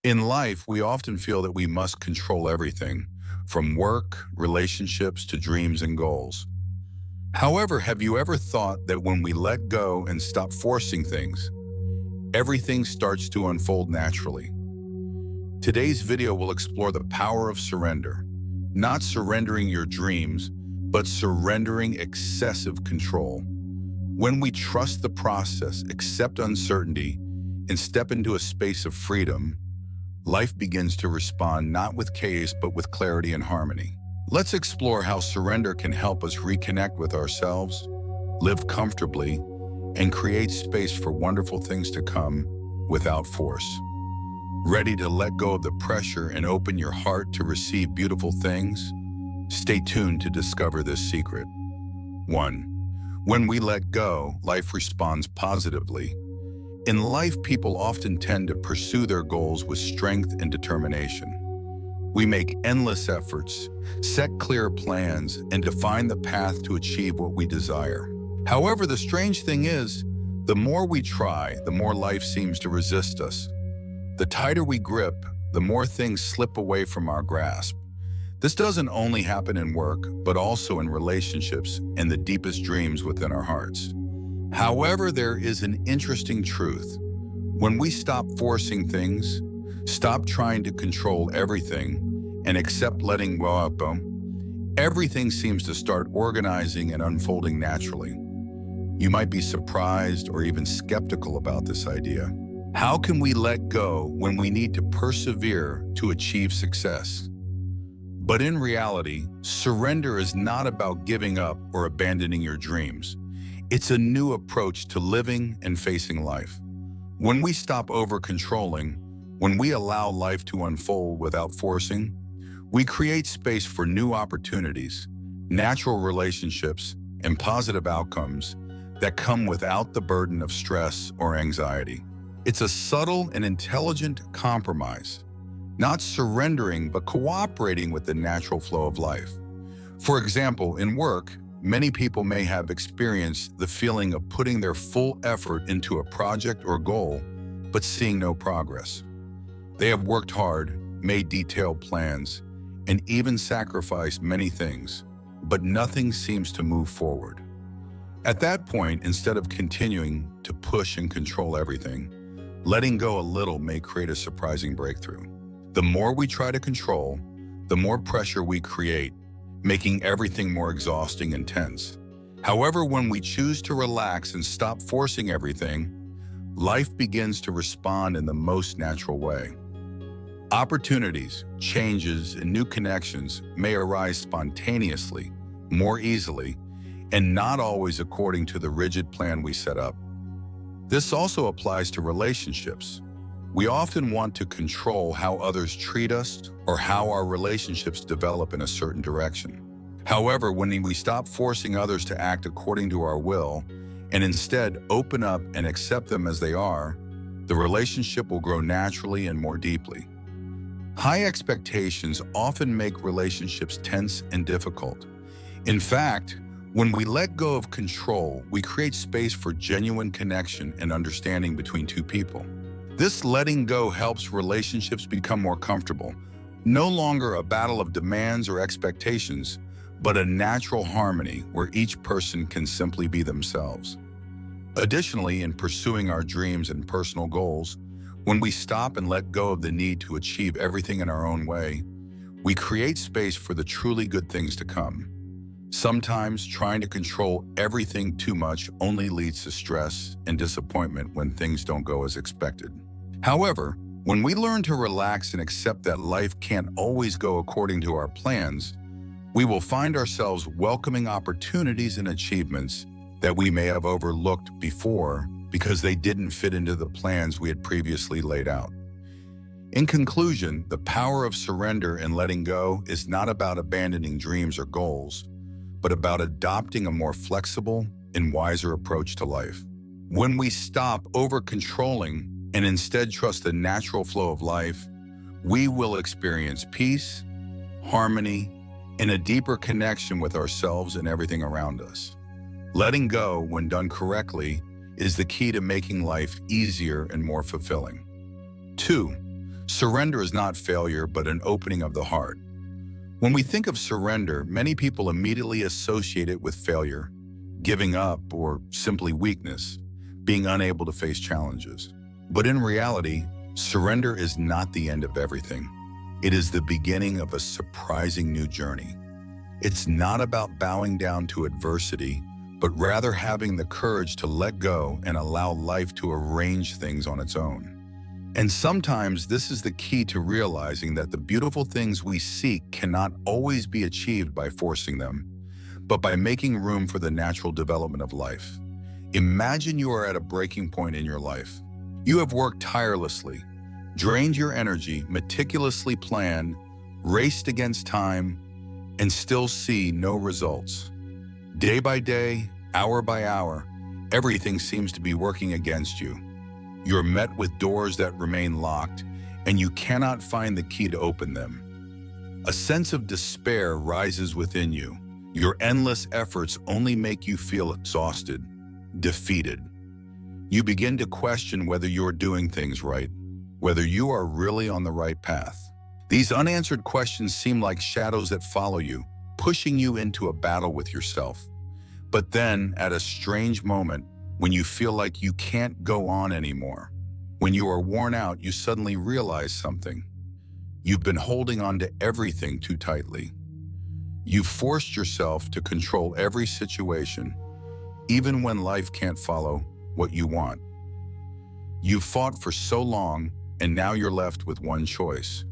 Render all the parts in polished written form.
In life, we often feel that we must control everything, from work, relationships, to dreams and goals. However, have you ever thought that when we let go and stop forcing things, everything starts to unfold naturally? Today's video will explore the power of surrender, not surrendering your dreams, but surrendering excessive control. When we trust the process, accept uncertainty, and step into a space of freedom, life begins to respond not with chaos but with clarity and harmony. Let's explore how surrender can help us reconnect with ourselves, live comfortably, and create space for wonderful things to come without force. Ready to let go of the pressure and open your heart to receive beautiful things? Stay tuned to discover this secret. 1. When we let go, life responds positively. In life, people often tend to pursue their goals with strength and determination. We make endless efforts, set clear plans, and define the path to achieve what we desire. However, the strange thing is, the more we try, the more life seems to resist us. The tighter we grip, the more things slip away from our grasp. This doesn't only happen in work, but also in relationships and the deepest dreams within our hearts. However, there is an interesting truth. When we stop forcing things, stop trying to control everything, and accept letting go of them, everything seems to start organizing and unfolding naturally. You might be surprised or even skeptical about this idea. How can we let go when we need to persevere to achieve success? But in reality, surrender is not about giving up or abandoning your dreams. It's a new approach to living and facing life. When we stop over-controlling, when we allow life to unfold without forcing, we create space for new opportunities, natural relationships, and positive outcomes that come without the burden of stress or anxiety. It's a subtle and intelligent compromise, not surrendering but cooperating with the natural flow of life. For example, in work, many people may have experienced the feeling of putting their full effort into a project or goal, but seeing no progress. They have worked hard, made detailed plans, and even sacrificed many things, but nothing seems to move forward. At that point, instead of continuing to push and control everything, letting go a little may create a surprising breakthrough. The more we try to control, the more pressure we create, making everything more exhausting and tense. However, when we choose to relax and stop forcing everything, life begins to respond in the most natural way. Opportunities, changes, and new connections may arise spontaneously, more easily, and not always according to the rigid plan we set up. This also applies to relationships. We often want to control how others treat us or how our relationships develop in a certain direction. However, when we stop forcing others to act according to our will and instead open up and accept them as they are, the relationship will grow naturally and more deeply. High expectations often make relationships tense and difficult. In fact, when we let go of control, we create space for genuine connection and understanding between two people. This letting go helps relationships become more comfortable, no longer a battle of demands or expectations, but a natural harmony where each person can simply be themselves. Additionally, in pursuing our dreams and personal goals, when we stop and let go of the need to achieve everything in our own way, we create space for the truly good things to come. Sometimes trying to control everything too much only leads to stress and disappointment when things don't go as expected. However, when we learn to relax and accept that life can't always go according to our plans, we will find ourselves welcoming opportunities and achievements that we may have overlooked before because they didn't fit into the plans we had previously laid out. In conclusion, the power of surrender and letting go is not about abandoning dreams or goals, but about adopting a more flexible and wiser approach to life. When we stop over-controlling and instead trust the natural flow of life, we will experience peace, harmony, and a deeper connection with ourselves and everything around us. Letting go, when done correctly, is the key to making life easier and more fulfilling. 2. Surrender is not failure, but an opening of the heart. When we think of surrender, many people immediately associate it with failure, giving up, or simply weakness, being unable to face challenges. But in reality, surrender is not the end of everything. It is the beginning of a surprising new journey. It's not about bowing down to adversity, but rather having the courage to let go and allow life to arrange things on its own. And sometimes this is the key to realizing that the beautiful things we seek cannot always be achieved by forcing them, but by making room for the natural development of life. Imagine you are at a breaking point in your life. You have worked tirelessly, drained your energy, meticulously planned, raced against time, and still see no results. Day by day, hour by hour, everything seems to be working against you. You're met with doors that remain locked, and you cannot find the key to open them. A sense of despair rises within you. Your endless efforts only make you feel exhausted, defeated. You begin to question whether you're doing things right, whether you are really on the right path. These unanswered questions seem like shadows that follow you, pushing you into a battle with yourself. But then, at a strange moment, when you feel like you can't go on anymore, when you are worn out, you suddenly realize something. You've been holding on to everything too tightly. You've forced yourself to control every situation, even when life can't follow what you want. You've fought for so long, and now you're left with one choice: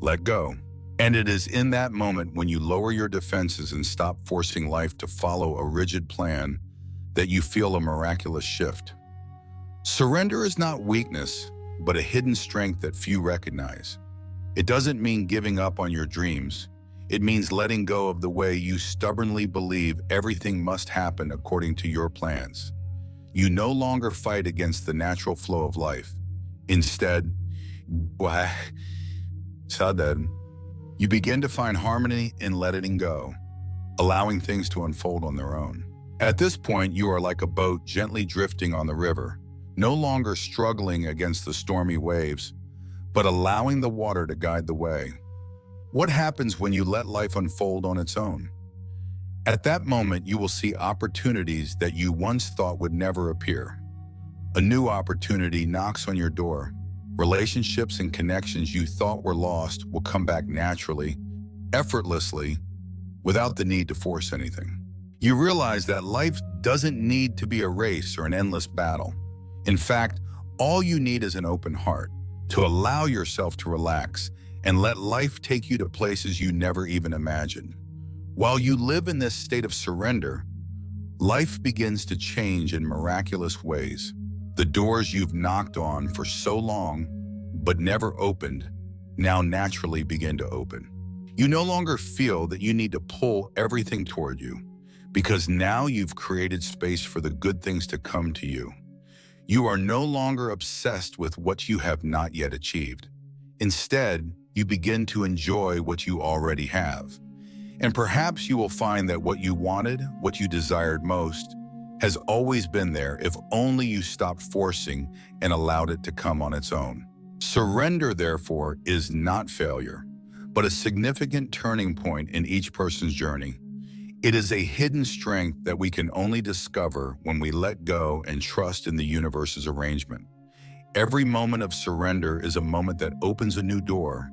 let go. And it is in that moment, when you lower your defenses and stop forcing life to follow a rigid plan, that you feel a miraculous shift. Surrender is not weakness, but a hidden strength that few recognize. It doesn't mean giving up on your dreams. It means letting go of the way you stubbornly believe everything must happen according to your plans. You no longer fight against the natural flow of life. Instead, you begin to find harmony in letting go, allowing things to unfold on their own. At this point, you are like a boat gently drifting on the river, no longer struggling against the stormy waves, but allowing the water to guide the way. What happens when you let life unfold on its own? At that moment, you will see opportunities that you once thought would never appear. A new opportunity knocks on your door. Relationships and connections you thought were lost will come back naturally, effortlessly, without the need to force anything. You realize that life doesn't need to be a race or an endless battle. In fact, all you need is an open heart, to allow yourself to relax and let life take you to places you never even imagined. While you live in this state of surrender, life begins to change in miraculous ways. The doors you've knocked on for so long, but never opened, now naturally begin to open. You no longer feel that you need to pull everything toward you, because now you've created space for the good things to come to you. You are no longer obsessed with what you have not yet achieved. Instead, you begin to enjoy what you already have. And perhaps you will find that what you wanted, what you desired most, has always been there if only you stopped forcing and allowed it to come on its own. Surrender, therefore, is not failure, but a significant turning point in each person's journey. It is a hidden strength that we can only discover when we let go and trust in the universe's arrangement. Every moment of surrender is a moment that opens a new door,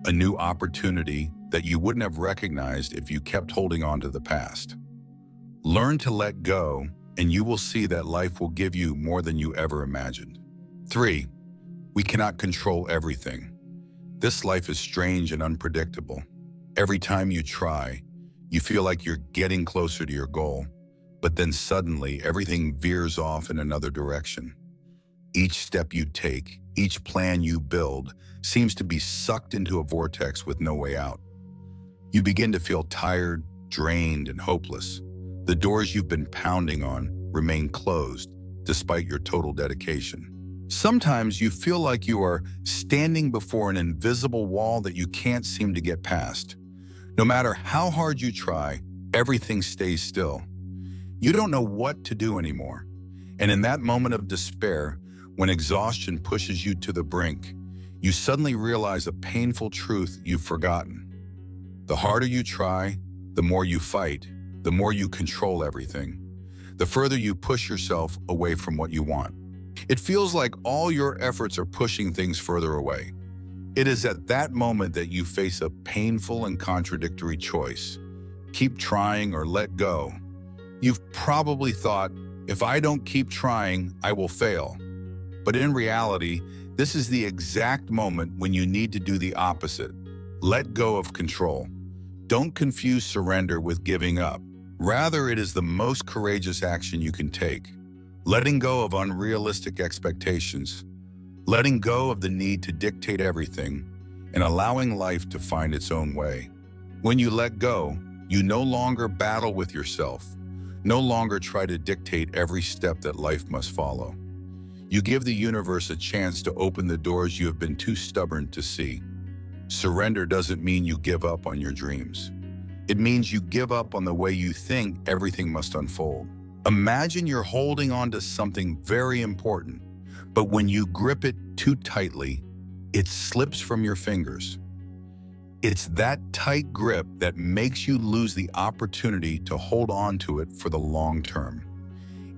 a new opportunity that you wouldn't have recognized if you kept holding on to the past. Learn to let go, and you will see that life will give you more than you ever imagined. 3. We cannot control everything. This life is strange and unpredictable. Every time you try, you feel like you're getting closer to your goal, but then suddenly everything veers off in another direction. Each step you take, each plan you build, seems to be sucked into a vortex with no way out. You begin to feel tired, drained, and hopeless. The doors you've been pounding on remain closed, despite your total dedication. Sometimes you feel like you are standing before an invisible wall that you can't seem to get past. No matter how hard you try, everything stays still. You don't know what to do anymore. And in that moment of despair, when exhaustion pushes you to the brink, you suddenly realize a painful truth you've forgotten. The harder you try, the more you fight, the more you control everything, the further you push yourself away from what you want. It feels like all your efforts are pushing things further away. It is at that moment that you face a painful and contradictory choice. Keep trying or let go. You've probably thought, if I don't keep trying, I will fail. But in reality, this is the exact moment when you need to do the opposite. Let go of control. Don't confuse surrender with giving up. Rather, it is the most courageous action you can take. Letting go of unrealistic expectations, letting go of the need to dictate everything, and allowing life to find its own way. When you let go, you no longer battle with yourself, no longer try to dictate every step that life must follow. You give the universe a chance to open the doors you have been too stubborn to see. Surrender doesn't mean you give up on your dreams. It means you give up on the way you think everything must unfold. Imagine you're holding on to something very important, but when you grip it too tightly, it slips from your fingers. It's that tight grip that makes you lose the opportunity to hold on to it for the long term.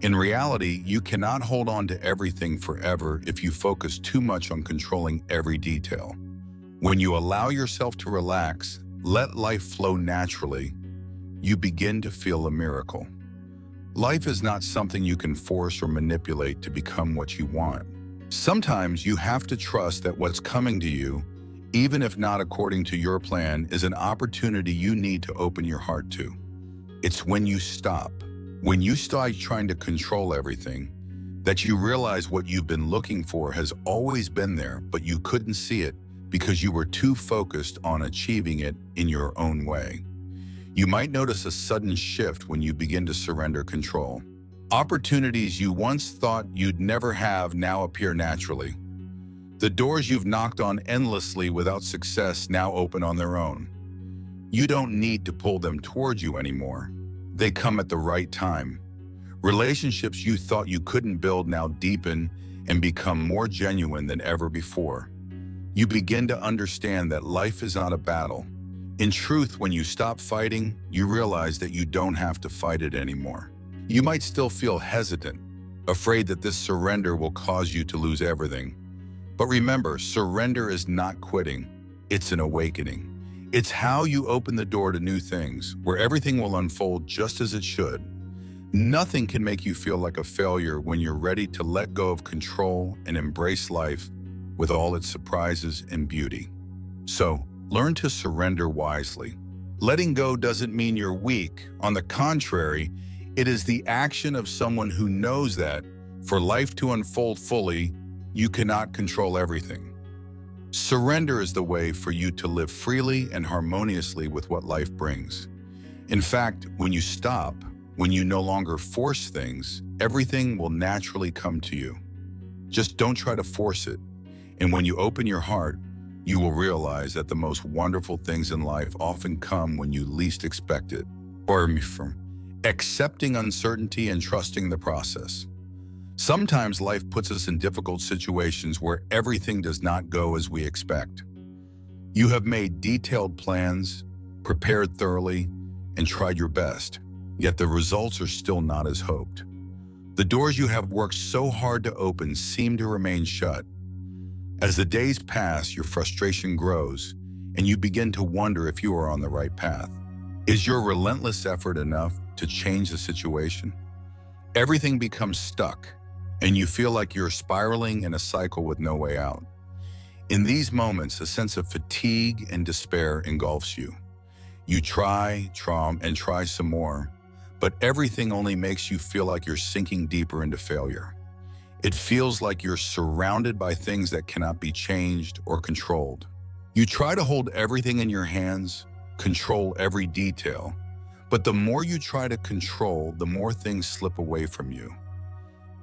In reality, you cannot hold on to everything forever if you focus too much on controlling every detail. When you allow yourself to relax, let life flow naturally, you begin to feel a miracle. Life is not something you can force or manipulate to become what you want. Sometimes you have to trust that what's coming to you, even if not according to your plan, is an opportunity you need to open your heart to. It's when you stop trying to control everything, that you realize what you've been looking for has always been there, but you couldn't see it because you were too focused on achieving it in your own way. You might notice a sudden shift when you begin to surrender control. Opportunities you once thought you'd never have now appear naturally. The doors you've knocked on endlessly without success now open on their own. You don't need to pull them towards you anymore. They come at the right time. Relationships you thought you couldn't build now deepen and become more genuine than ever before. You begin to understand that life is not a battle. In truth, when you stop fighting, you realize that you don't have to fight it anymore. You might still feel hesitant, afraid that this surrender will cause you to lose everything. But remember, surrender is not quitting, it's an awakening. It's how you open the door to new things, where everything will unfold just as it should. Nothing can make you feel like a failure when you're ready to let go of control and embrace life with all its surprises and beauty. So, learn to surrender wisely. Letting go doesn't mean you're weak. On the contrary, it is the action of someone who knows that, for life to unfold fully, you cannot control everything. Surrender is the way for you to live freely and harmoniously with what life brings. In fact, when you stop, when you no longer force things, everything will naturally come to you. Just don't try to force it. And when you open your heart, you will realize that the most wonderful things in life often come when you least expect it. Or from accepting uncertainty and trusting the process. Sometimes life puts us in difficult situations where everything does not go as we expect. You have made detailed plans, prepared thoroughly, and tried your best, yet the results are still not as hoped. The doors you have worked so hard to open seem to remain shut. As the days pass, your frustration grows, and you begin to wonder if you are on the right path. Is your relentless effort enough to change the situation? Everything becomes stuck, and you feel like you're spiraling in a cycle with no way out. In these moments, a sense of fatigue and despair engulfs you. You try some more, but everything only makes you feel like you're sinking deeper into failure. It feels like you're surrounded by things that cannot be changed or controlled. You try to hold everything in your hands, control every detail, but the more you try to control, the more things slip away from you.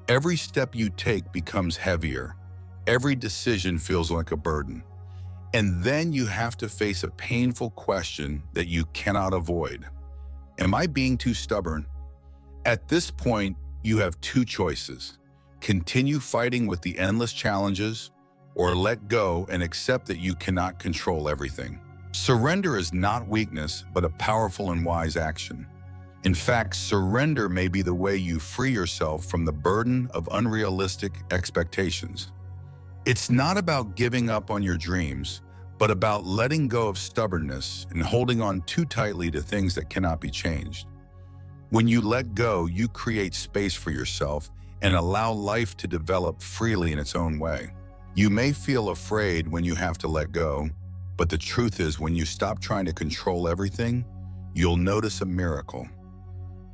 Every step you take becomes heavier. Every decision feels like a burden. And then you have to face a painful question that you cannot avoid. Am I being too stubborn? At this point, you have two choices. Continue fighting with the endless challenges, or let go and accept that you cannot control everything. Surrender is not weakness, but a powerful and wise action. In fact, surrender may be the way you free yourself from the burden of unrealistic expectations. It's not about giving up on your dreams, but about letting go of stubbornness and holding on too tightly to things that cannot be changed. When you let go, you create space for yourself and allow life to develop freely in its own way. You may feel afraid when you have to let go, but the truth is, when you stop trying to control everything, you'll notice a miracle.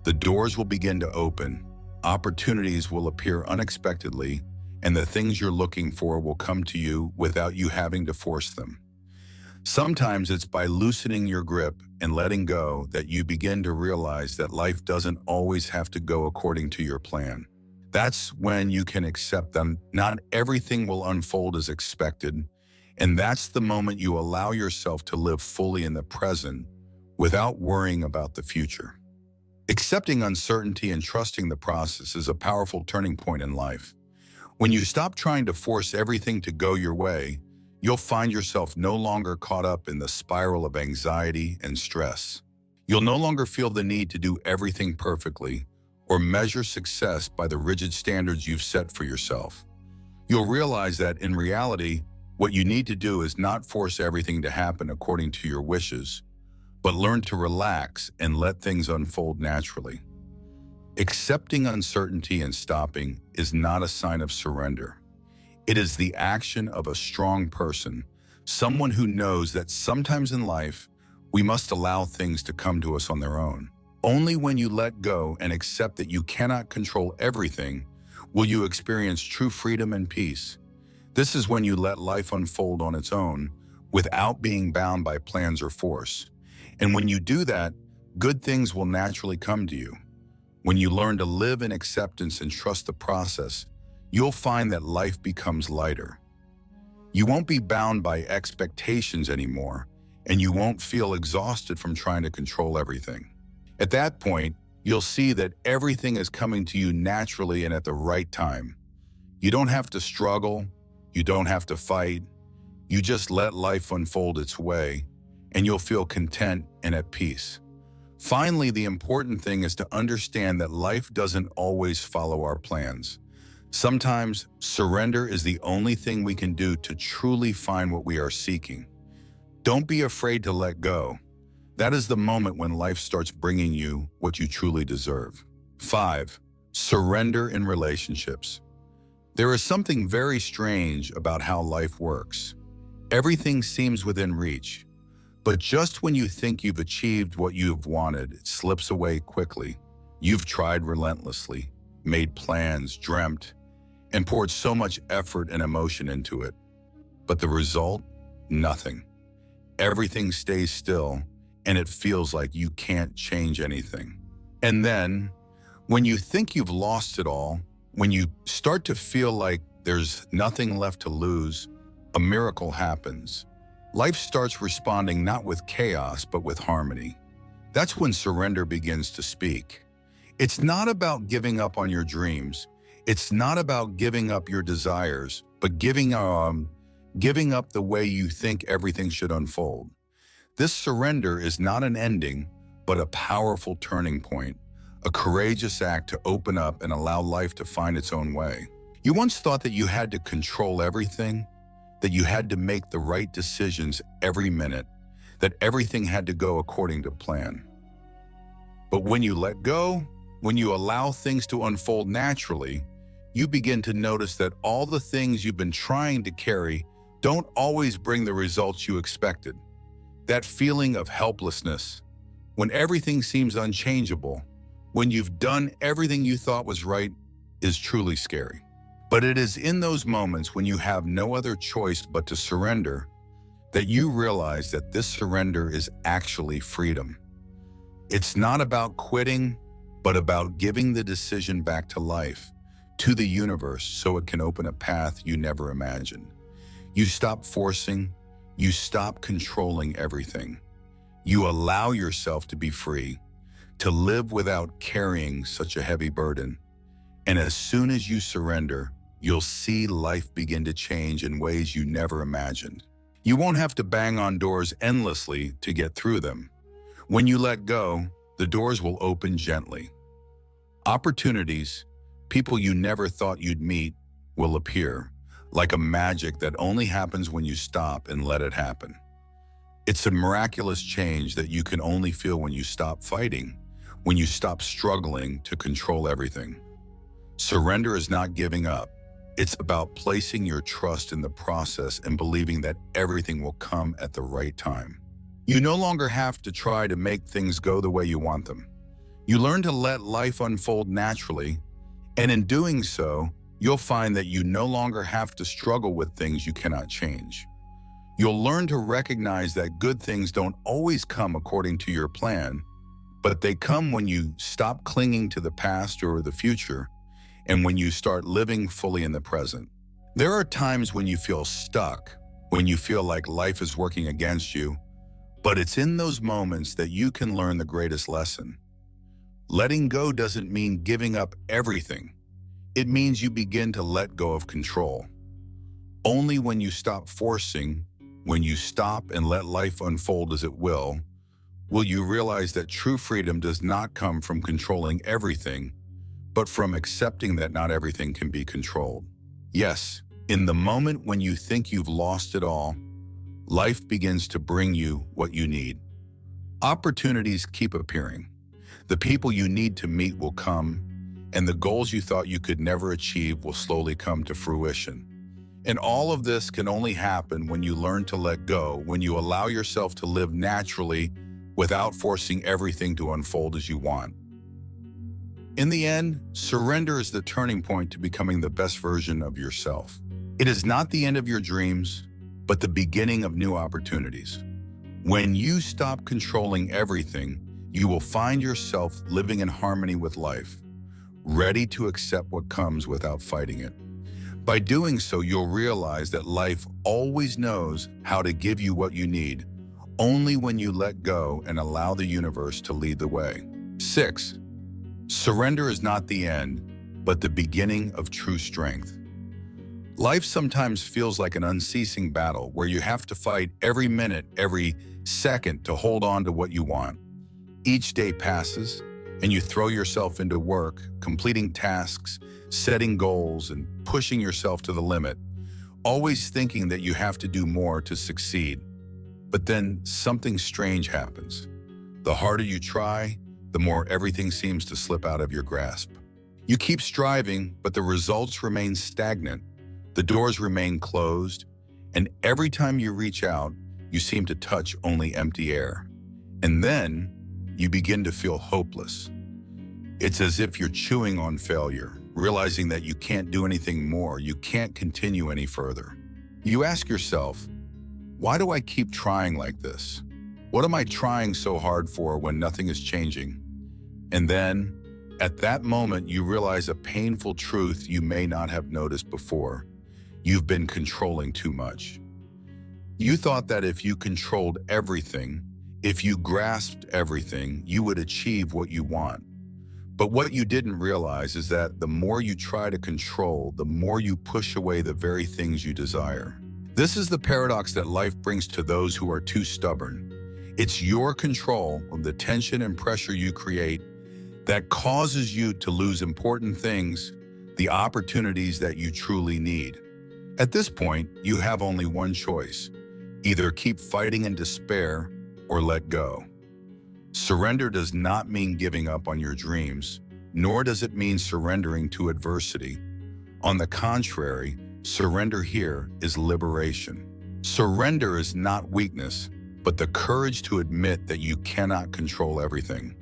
The doors will begin to open, opportunities will appear unexpectedly, and the things you're looking for will come to you without you having to force them. Sometimes it's by loosening your grip and letting go that you begin to realize that life doesn't always have to go according to your plan. That's when you can accept that not everything will unfold as expected, and that's the moment you allow yourself to live fully in the present without worrying about the future. Accepting uncertainty and trusting the process is a powerful turning point in life. When you stop trying to force everything to go your way, you'll find yourself no longer caught up in the spiral of anxiety and stress. You'll no longer feel the need to do everything perfectly or measure success by the rigid standards you've set for yourself. You'll realize that in reality, what you need to do is not force everything to happen according to your wishes, but learn to relax and let things unfold naturally. Accepting uncertainty and stopping is not a sign of surrender. It is the action of a strong person, someone who knows that sometimes in life, we must allow things to come to us on their own. Only when you let go and accept that you cannot control everything will you experience true freedom and peace. This is when you let life unfold on its own without being bound by plans or force. And when you do that, good things will naturally come to you. When you learn to live in acceptance and trust the process, you'll find that life becomes lighter. You won't be bound by expectations anymore, and you won't feel exhausted from trying to control everything. At that point, you'll see that everything is coming to you naturally and at the right time. You don't have to struggle, you don't have to fight, you just let life unfold its way, and you'll feel content and at peace. Finally, the important thing is to understand that life doesn't always follow our plans. Sometimes, surrender is the only thing we can do to truly find what we are seeking. Don't be afraid to let go. That is the moment when life starts bringing you what you truly deserve. 5. Surrender in relationships. There is something very strange about how life works. Everything seems within reach, but just when you think you've achieved what you've wanted, it slips away quickly. You've tried relentlessly, made plans, dreamt, and poured so much effort and emotion into it. But the result? Nothing. Everything stays still, and it feels like you can't change anything. And then, when you think you've lost it all, when you start to feel like there's nothing left to lose, a miracle happens. Life starts responding not with chaos, but with harmony. That's when surrender begins to speak. It's not about giving up on your dreams. It's not about giving up your desires, but giving up the way you think everything should unfold. This surrender is not an ending, but a powerful turning point, a courageous act to open up and allow life to find its own way. You once thought that you had to control everything, that you had to make the right decisions every minute, that everything had to go according to plan. But when you let go, when you allow things to unfold naturally, you begin to notice that all the things you've been trying to carry don't always bring the results you expected. That feeling of helplessness, when everything seems unchangeable, when you've done everything you thought was right, is truly scary. But it is in those moments when you have no other choice but to surrender that you realize that this surrender is actually freedom. It's not about quitting, but about giving the decision back to life, to the universe, so it can open a path you never imagined. You stop forcing, you stop controlling everything. You allow yourself to be free, to live without carrying such a heavy burden. And as soon as you surrender, you'll see life begin to change in ways you never imagined. You won't have to bang on doors endlessly to get through them. When you let go, the doors will open gently. Opportunities, people you never thought you'd meet, will appear, like a magic that only happens when you stop and let it happen. It's a miraculous change that you can only feel when you stop fighting, when you stop struggling to control everything. Surrender is not giving up. It's about placing your trust in the process and believing that everything will come at the right time. You no longer have to try to make things go the way you want them. You learn to let life unfold naturally, and in doing so, you'll find that you no longer have to struggle with things you cannot change. You'll learn to recognize that good things don't always come according to your plan, but they come when you stop clinging to the past or the future, and when you start living fully in the present. There are times when you feel stuck, when you feel like life is working against you, but it's in those moments that you can learn the greatest lesson. Letting go doesn't mean giving up everything. It means you begin to let go of control. Only when you stop forcing, when you stop and let life unfold as it will you realize that true freedom does not come from controlling everything, but from accepting that not everything can be controlled. Yes, in the moment when you think you've lost it all, life begins to bring you what you need. Opportunities keep appearing. The people you need to meet will come, and the goals you thought you could never achieve will slowly come to fruition. And all of this can only happen when you learn to let go, when you allow yourself to live naturally without forcing everything to unfold as you want. In the end, surrender is the turning point to becoming the best version of yourself. It is not the end of your dreams, but the beginning of new opportunities. When you stop controlling everything, you will find yourself living in harmony with life, ready to accept what comes without fighting it. By doing so, you'll realize that life always knows how to give you what you need, only when you let go and allow the universe to lead the way. 6. Surrender is not the end, but the beginning of true strength. Life sometimes feels like an unceasing battle where you have to fight every minute, every second to hold on to what you want. Each day passes, and you throw yourself into work, completing tasks, setting goals, and pushing yourself to the limit, always thinking that you have to do more to succeed. But then something strange happens. The harder you try, the more everything seems to slip out of your grasp. You keep striving, but the results remain stagnant. The doors remain closed, and every time you reach out, you seem to touch only empty air. And then you begin to feel hopeless. It's as if you're chewing on failure, realizing that you can't do anything more, you can't continue any further. You ask yourself, why do I keep trying like this? What am I trying so hard for when nothing is changing? And then, at that moment, you realize a painful truth you may not have noticed before. You've been controlling too much. You thought that if you controlled everything, if you grasped everything, you would achieve what you want. But what you didn't realize is that the more you try to control, the more you push away the very things you desire. This is the paradox that life brings to those who are too stubborn. It's your control of the tension and pressure you create that causes you to lose important things, the opportunities that you truly need. At this point, you have only one choice: either keep fighting in despair or let go. Surrender does not mean giving up on your dreams, nor does it mean surrendering to adversity. On the contrary, surrender here is liberation. Surrender is not weakness, but the courage to admit that you cannot control everything.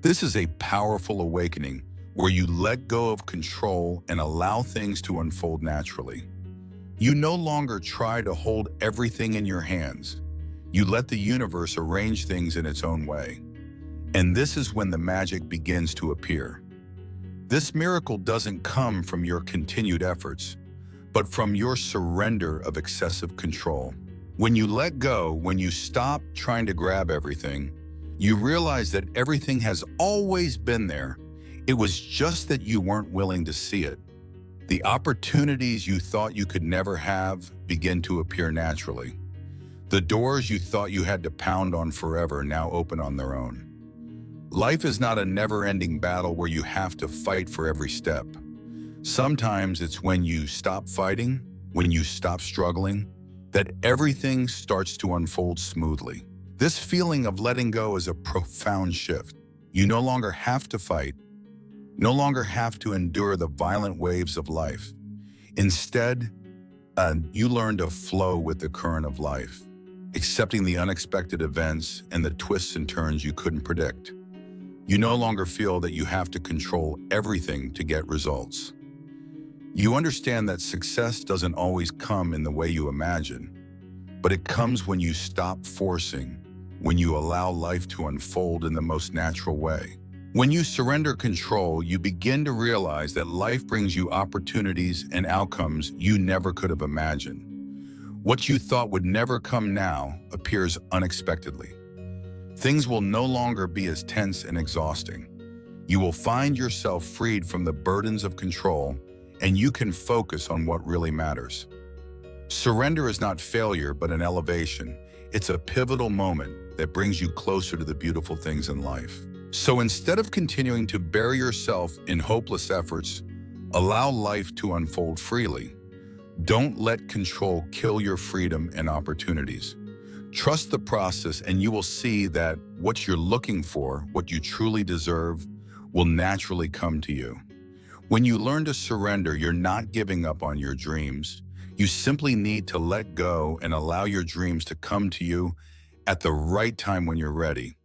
This is a powerful awakening where you let go of control and allow things to unfold naturally. You no longer try to hold everything in your hands. You let the universe arrange things in its own way. And this is when the magic begins to appear. This miracle doesn't come from your continued efforts, but from your surrender of excessive control. When you let go, when you stop trying to grab everything, you realize that everything has always been there. It was just that you weren't willing to see it. The opportunities you thought you could never have begin to appear naturally. The doors you thought you had to pound on forever now open on their own. Life is not a never-ending battle where you have to fight for every step. Sometimes it's when you stop fighting, when you stop struggling, that everything starts to unfold smoothly. This feeling of letting go is a profound shift. You no longer have to fight, no longer have to endure the violent waves of life. Instead, you learn to flow with the current of life, accepting the unexpected events and the twists and turns you couldn't predict. You no longer feel that you have to control everything to get results. You understand that success doesn't always come in the way you imagine, but it comes when you stop forcing, when you allow life to unfold in the most natural way. When you surrender control, you begin to realize that life brings you opportunities and outcomes you never could have imagined. What you thought would never come now appears unexpectedly. Things will no longer be as tense and exhausting. You will find yourself freed from the burdens of control, and you can focus on what really matters. Surrender is not failure, but an elevation. It's a pivotal moment that brings you closer to the beautiful things in life. So instead of continuing to bury yourself in hopeless efforts, allow life to unfold freely. Don't let control kill your freedom and opportunities. Trust the process, and you will see that what you're looking for, what you truly deserve, will naturally come to you. When you learn to surrender, you're not giving up on your dreams. You simply need to let go and allow your dreams to come to you at the right time when you're ready.